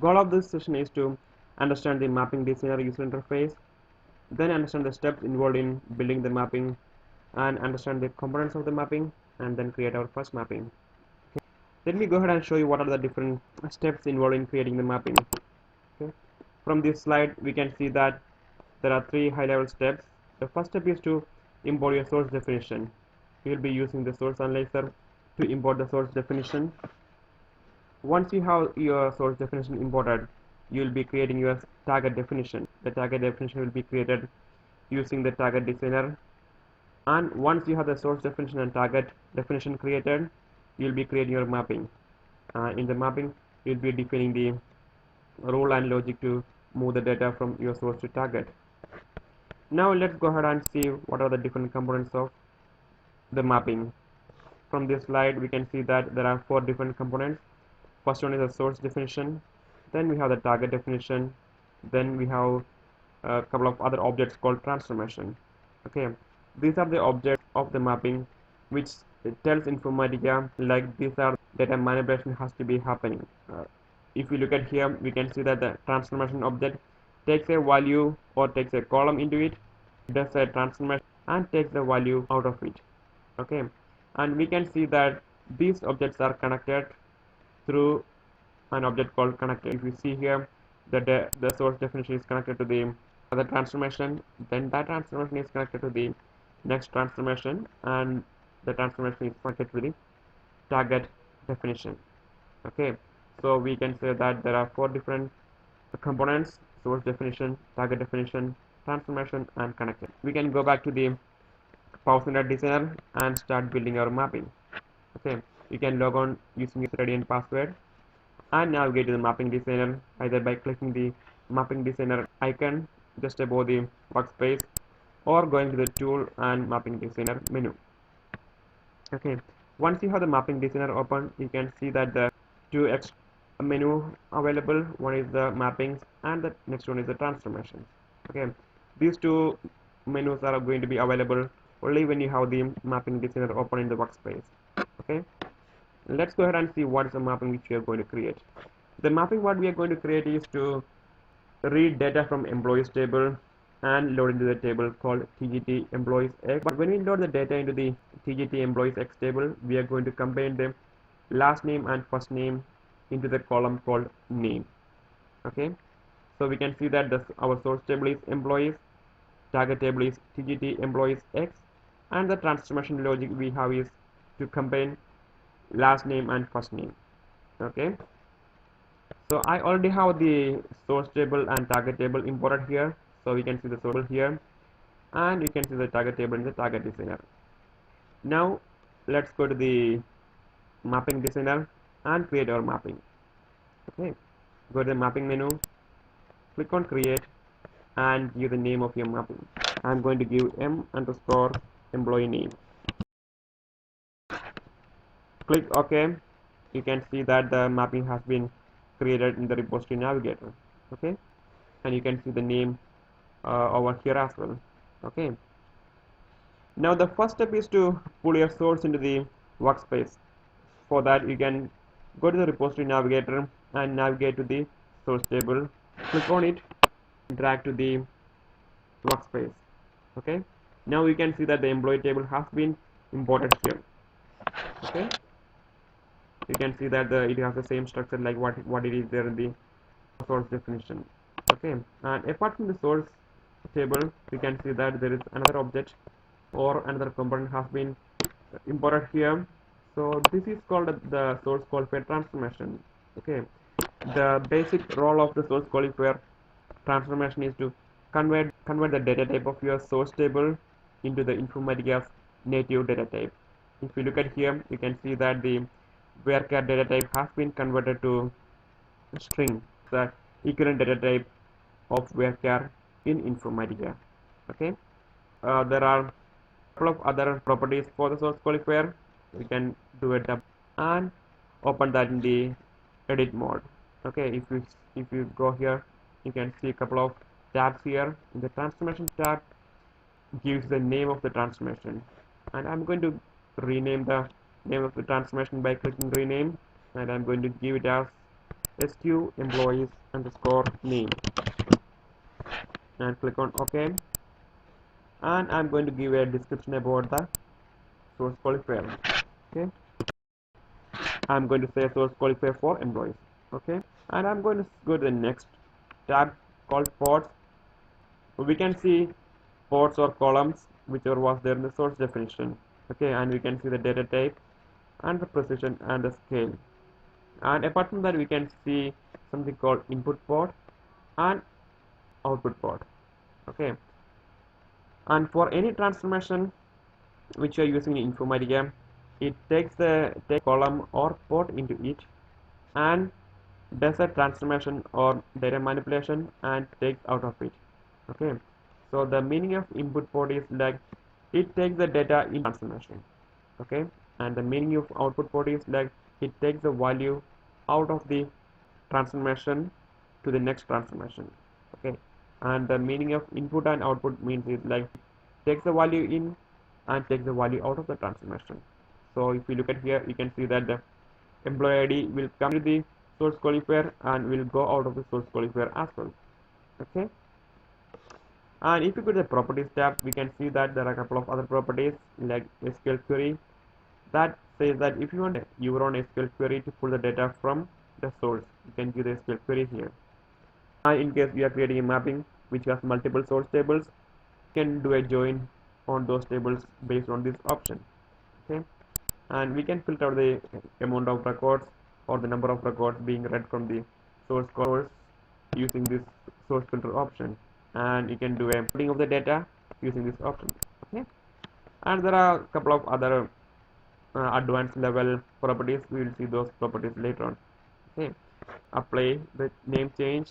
Goal of this session is to understand the mapping designer user interface, then understand the steps involved in building the mapping, and understand the components of the mapping, and then create our first mapping. Let me go ahead and show you what are the different steps involved in creating the mapping. Okay. From this slide, we can see that there are three high-level steps. The first step is to import your source definition. You will be using the source analyzer to import the source definition. Once you have your source definition imported, you will be creating your target definition. The target definition will be created using the target designer. And once you have the source definition and target definition created, you will be creating your mapping. In the mapping, you will be defining the rule and logic to move the data from your source to target. Now let's go ahead and see what are the different components of the mapping. From this slide, we can see that there are four different components. First one is the source definition, then we have the target definition, then we have a couple of other objects called transformation. Okay, these are the objects of the mapping which tells Informatica like these are data manipulation has to be happening. If we look at here, we can see that the transformation object takes a value or takes a column into it, does a transformation and takes the value out of it. Okay, and we can see that these objects are connected through an object called connector. If you see here that the source definition is connected to the other transformation, then that transformation is connected to the next transformation, and the transformation is connected to the target definition. Okay, so we can say that there are four different components: source definition, target definition, transformation, and connector. We can go back to the Power Center Designer and start building our mapping. Okay, you can log on using your ID and password and navigate to the mapping designer either by clicking the mapping designer icon just above the workspace or going to the tool and mapping designer menu. Okay, once you have the mapping designer open, you can see that the two extra menu available. One is the mappings and the next one is the transformations. Okay, these two menus are going to be available only when you have the mapping designer open in the workspace. Okay, let's go ahead and see what is the mapping which we are going to create. The mapping what we are going to create is to read data from employees table and load into the table called TGT employees X. But when we load the data into the TGT employees X table, we are going to combine the last name and first name into the column called name. Okay, so we can see that our source table is employees, target table is TGT employees X, and the transformation logic we have is to combine last name and first name. Okay, so I already have the source table and target table imported here, so we can see the source table here and you can see the target table in the target designer. Now let's go to the mapping designer and create our mapping. Okay, go to the mapping menu, click on create and give the name of your mapping. I'm going to give m_employee name. Click OK. You can see that the mapping has been created in the repository navigator. Okay, and you can see the name over here as well. Okay, now the first step is to pull your source into the workspace. For that, you can go to the repository navigator and navigate to the source table, click on it, drag to the workspace. Okay, now you can see that the employee table has been imported here. Okay, you can see that it has the same structure like what it is there in the source definition. Okay, and apart from the source table, we can see that there is another object or another component has been imported here. So this is called the source qualifier transformation. Okay, the basic role of the source qualifier transformation is to convert the data type of your source table into the Informatica's native data type. If you look at here, you can see that the varchar data type has been converted to string, the equivalent data type of varchar in Informatica. Okay, there are a couple of other properties for the source qualifier. We can do it up and open that in the edit mode. Okay, if you go here, you can see a couple of tabs here. In the transformation tab gives the name of the transformation, and I'm going to rename the name of the transformation by clicking rename, and I'm going to give it as sq employees underscore name and click on OK. And I'm going to give a description about the source qualifier. Okay, I'm going to say source qualifier for employees. Okay, and I'm going to go to the next tab called ports. We can see ports or columns whichever was there in the source definition. Okay, and we can see the data type and the precision and the scale. And apart from that, we can see something called input port and output port. Okay, and for any transformation which you are using in Informatica, it takes the column or port into it and does a transformation or data manipulation and takes out of it. Okay, so the meaning of input port is like it takes the data in transformation. Okay, and the meaning of output port is like it takes the value out of the transformation to the next transformation. Okay, and the meaning of input and output means is like takes the value in and takes the value out of the transformation. So if you look at here, you can see that the employee ID will come to the source qualifier and will go out of the source qualifier as well. Okay, and if you go to the properties tab, we can see that there are a couple of other properties like SQL query that says that if you want your own SQL query to pull the data from the source, you can give the SQL query here. And in case we are creating a mapping which has multiple source tables, you can do a join on those tables based on this option. Okay, and we can filter the amount of records or the number of records being read from the source using this source filter option, and you can do a putting of the data using this option. Okay, and there are a couple of other advanced level properties. We will see those properties later on. Okay, apply the name change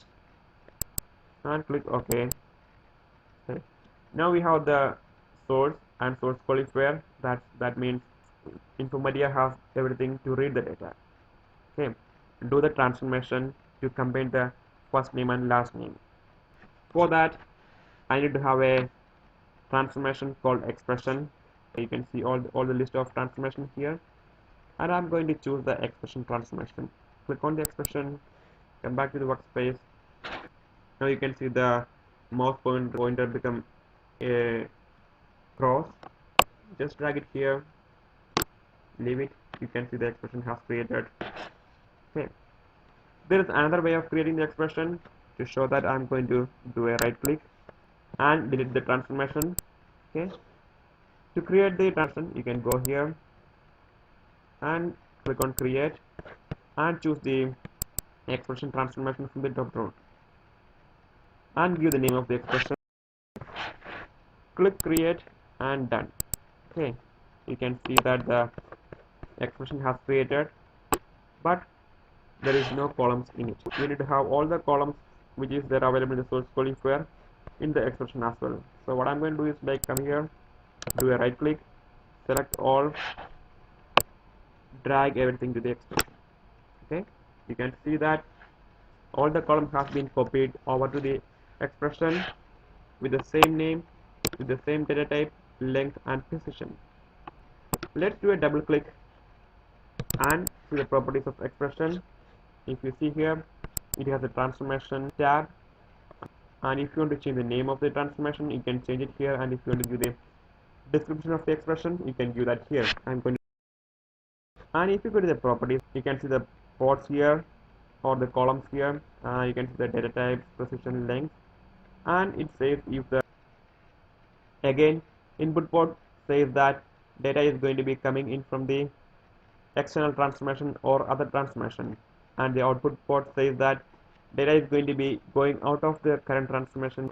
and click OK. Okay, now we have the source and source qualifier. That means Informatica has everything to read the data. Okay, do the transformation to combine the first name and last name. For that, I need to have a transformation called expression. You can see all the list of transformation here, and I'm going to choose the expression transformation. Click on the expression, come back to the workspace. Now you can see the mouse pointer become a cross. Just drag it here, leave it. You can see the expression has created. Okay, there is another way of creating the expression. To show that, I'm going to do a right click and delete the transformation. Okay, to create the transformation, you can go here and click on create and choose the expression transformation from the drop down and give the name of the expression. Click create and done. Okay, you can see that the expression has created, but there is no columns in it. We need to have all the columns which is there available in the source qualifier in the expression as well. So what I'm going to do is like come here, do a right click, select all, drag everything to the expression. Okay, you can see that all the columns have been copied over to the expression with the same name, with the same data type, length and precision. Let's do a double click and see the properties of expression. If you see here, it has a transformation tab, and if you want to change the name of the transformation, you can change it here, and if you want to give the description of the expression, you can give that here. I'm going to, and if you go to the properties, you can see the ports here or the columns here. You can see the data type, precision, length, and it says if the again input port says that data is going to be coming in from the external transformation or other transformation, and the output port says that data is going to be going out of the current transformation.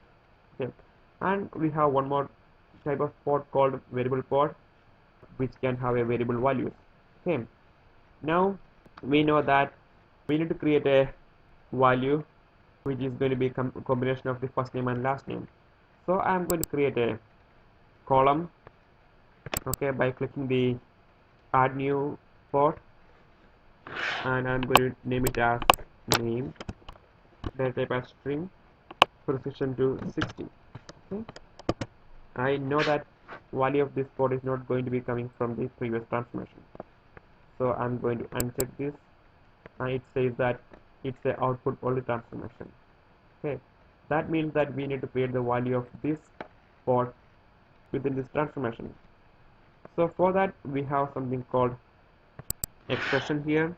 Okay, and we have one more type of port called variable port, which can have a variable values. Okay, now we know that we need to create a value which is going to be combination of the first name and last name. So I'm going to create a column, okay, by clicking the add new port, and I'm going to name it as name, data type as string, precision to 60. Okay, I know that value of this port is not going to be coming from the previous transformation, so I'm going to uncheck this, and it says that it's a output only transformation. Okay, that means that we need to create the value of this port within this transformation. So for that we have something called expression here.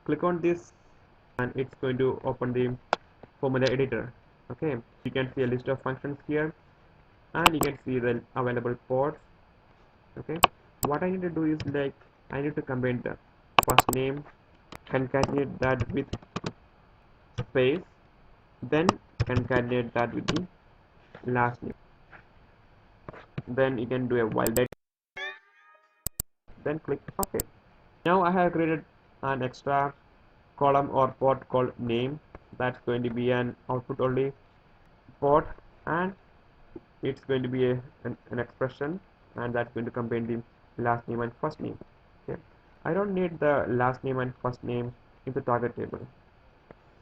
Click on this and it's going to open the formula editor. Okay, you can see a list of functions here and you can see the available ports. Okay, what I need to do is like I need to combine the first name, concatenate that with space, then concatenate that with the last name. Then you can do a while date, then click OK. Now I have created an extra column or port called name. That's going to be an output only port, and it's going to be an expression, and that's going to combine the last name and first name. Okay, I don't need the last name and first name in the target table,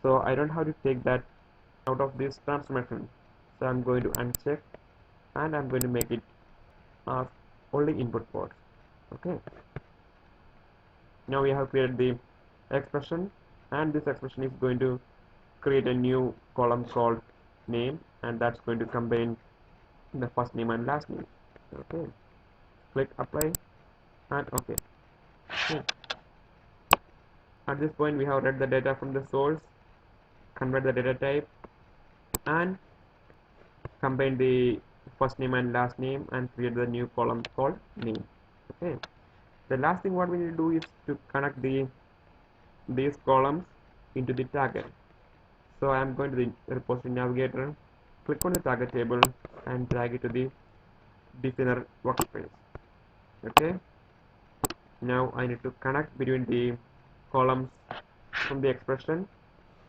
so I don't have to take that out of this transformation. So I'm going to uncheck and I'm going to make it only input port. Okay, now we have created the expression, and this expression is going to create a new column called name, and that's going to combine the first name and last name. Okay, click apply and OK. Okay. At this point we have read the data from the source, convert the data type, and combine the first name and last name and create the new column called name. Okay, the last thing what we need to do is to connect these columns into the target. So I am going to the repository navigator, click on the target table and drag it to the designer workspace. Okay, now I need to connect between the columns from the expression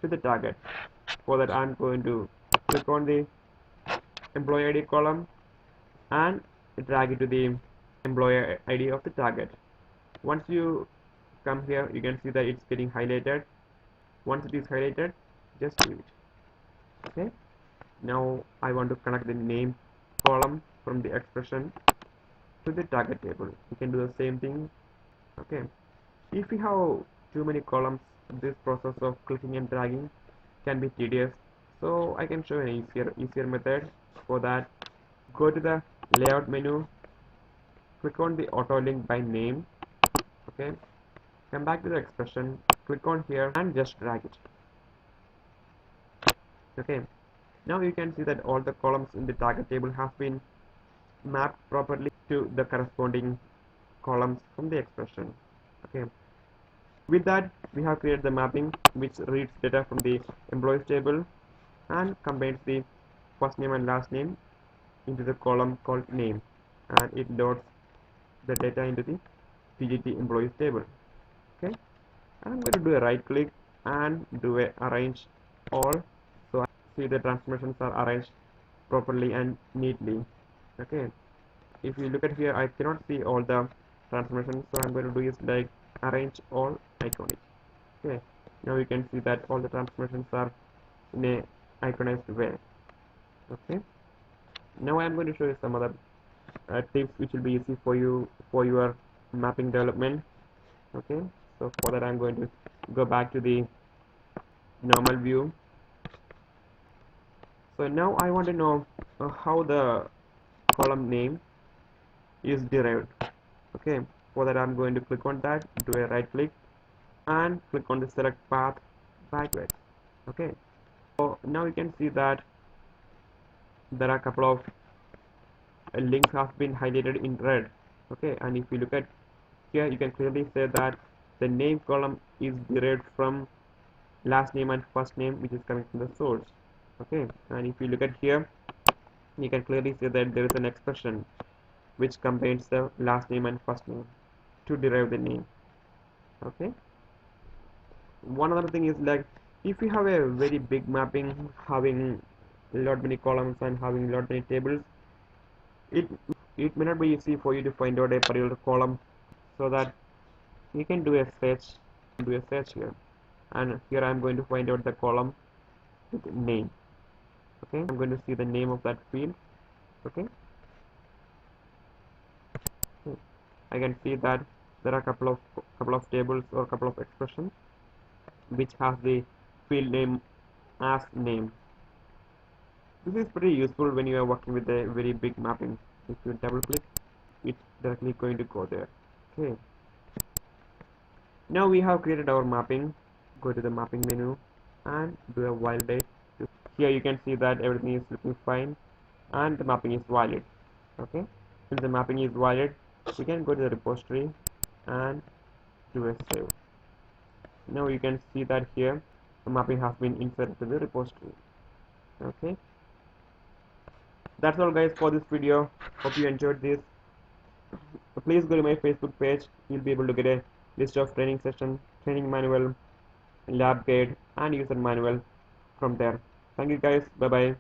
to the target. For that I am going to click on the employee ID column and drag it to the employee ID of the target. Once you come here, you can see that it's getting highlighted. Once it is highlighted, just leave it. Okay, now I want to connect the name column from the expression to the target table. You can do the same thing. Okay, if you have too many columns, this process of clicking and dragging can be tedious, so I can show you an easier method. For that, go to the layout menu, click on the auto link by name. Okay, come back to the expression, click on here and just drag it. Okay, now you can see that all the columns in the target table have been mapped properly to the corresponding columns from the expression. Okay, with that we have created the mapping which reads data from the employees table and combines the first name and last name into the column called name, and it loads the data into the PGT employees table. Okay, I'm going to do a right click and do a arrange all, so I see the transformations are arranged properly and neatly. Okay, if you look at here, I cannot see all the transformations, so I'm going to do is like arrange all iconic. Okay, now you can see that all the transformations are in a iconized way. Okay, now I'm going to show you some other tips which will be easy for you for your mapping development. Okay, so for that I'm going to go back to the normal view. So now I want to know how the column name is derived. Okay, for that I'm going to click on that, do a right click and click on the select path backwards. Okay, so now you can see that there are a couple of links have been highlighted in red. Okay, and if you look at here, you can clearly say that the name column is derived from last name and first name, which is coming from the source. Okay, and if you look at here, you can clearly see that there is an expression which combines the last name and first name to derive the name. Okay, one other thing is like if you have a very big mapping having lot many columns and having lot many tables, it it may not be easy for you to find out a particular column, so that you can do a search here, and here I'm going to find out the column with name. Okay, I'm going to see the name of that field. Okay, I can see that there are a couple of tables or couple of expressions which have the field name as name. This is pretty useful when you are working with a very big mapping. If you double click, it's directly going to go there. Okay. Now we have created our mapping. Go to the mapping menu and do a validate. Here you can see that everything is looking fine and the mapping is valid. Okay. Since the mapping is valid, we can go to the repository and do a save. Now you can see that here the mapping has been inserted to the repository. Okay. That's all guys for this video. Hope you enjoyed this. So please go to my Facebook page. You'll be able to get a list of training session, training manual, lab guide and user manual from there. Thank you guys. Bye bye.